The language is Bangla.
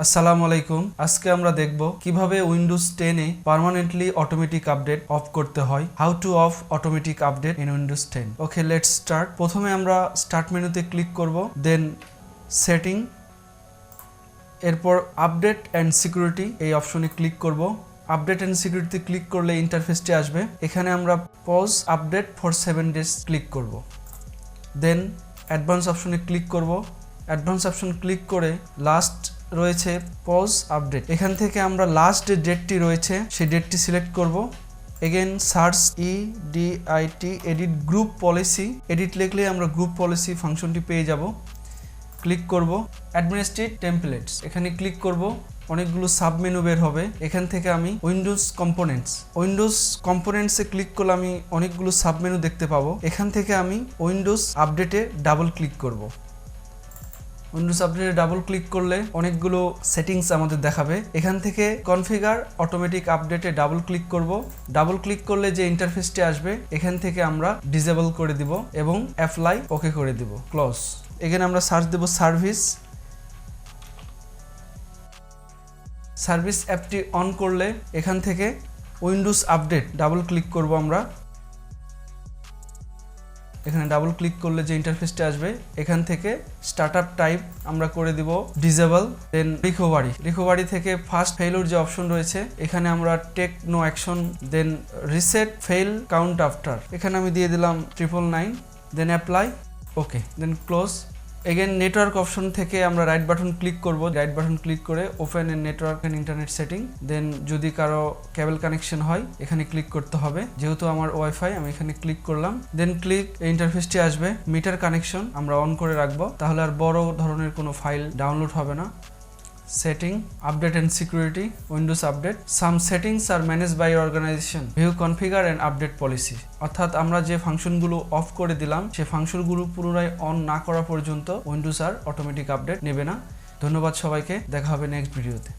আসসালামু আলাইকুম। আজকে আমরা দেখব কিভাবে Windows 10 A permanently automatic update of করতে হয়। How to of automatic update in Windows 10। Okay, let's start. প্রথমে আমরা স্টার্ট মেনুতে ক্লিক করব, দেন সেটিং, এরপর আপডেট অ্যান্ড সিকিউরিটি এই অপশনে ক্লিক করব। আপডেট অ্যান্ড সিকিউরিটি ক্লিক করলে ইন্টারফেসটি আসবে। এখানে আমরা pause update for 7 days click করব, দেন অ্যাডভান্স অপশনে ক্লিক করব। অ্যাডভান্স অপশন ক্লিক করে লাস্ট রয়েছে পজ আপডেট, এখান থেকে আমরা লাস্ট যে ডেটটি রয়েছে সেই ডেটটি সিলেক্ট করব। Again search EDIT edit group policy, edit লিখলে আমরা গ্রুপ পলিসি ফাংশনটি পেয়ে যাব। ক্লিক করব অ্যাডমিনিস্ট্রেট টেমপ্লেটস, এখানে ক্লিক করব। অনেকগুলো সাব মেনু বের হবে। এখান থেকে আমি উইন্ডোজ কম্পোনেন্টসে ক্লিক করলে আমি অনেকগুলো সাব মেনু দেখতে পাবো। এখান থেকে আমি উইন্ডোজ আপডেটে ডাবল ক্লিক করব। উইন্ডোজ আপডেটে ডাবল ক্লিক করলে অনেকগুলো সেটিংস আমাদের দেখাবে। এখান থেকে কনফিগার অটোমেটিক আপডেটে ডাবল ক্লিক করব। ডাবল ক্লিক করলে যে ইন্টারফেসটি আসবে এখান থেকে আমরা ডিসেবল করে দিব এবং অ্যাপ্লাই ওকে করে দিব, ক্লোজ। এখানে আমরা সার্চ দেব সার্ভিস অ্যাপটি অন করলে এখান থেকে উইন্ডোজ আপডেট ডাবল ক্লিক করব আমরা। এখানে ডাবল ক্লিক করলে যে ইন্টারফেসটি আসবে এখান থেকে স্টার্টআপ টাইপ আমরা করে দিব ডিসেবল, দেন রিকভারি থেকে ফার্স্ট ফেইলুর যে অপশন রয়েছে এখানে আমরা take no action, then reset fail count after, এখানে আমি দিয়ে দিলাম 999, then apply okay, then close. Again network option থেকে আমরা রাইট বাটন ক্লিক করব। রাইট বাটন ক্লিক করে open a network and internet setting, then যদি কারো কেবল কানেকশন হয় এখানে ক্লিক করতে হবে। যেহেতু আমার ওয়াইফাই, আমি এখানে ক্লিক করলাম, দেন ক্লিক। এই ইন্টারফেসটি আসবে। মিটার কানেকশন আমরা অন করে রাখবো, তাহলে আর বড় ধরনের কোনো ফাইল ডাউনলোড হবে না। Setting, update and security, Windows update. Some settings are manage by organization, view configure and update policy. অর্থাৎ আমরা যে ফাংশনগুলো অফ করে দিলাম সেই ফাংশনগুলো পুনরায় অন না করা পর্যন্ত উইন্ডোজ আর অটোমেটিক আপডেট নেবে না। ধন্যবাদ সবাইকে, দেখা হবে নেক্সট ভিডিওতে।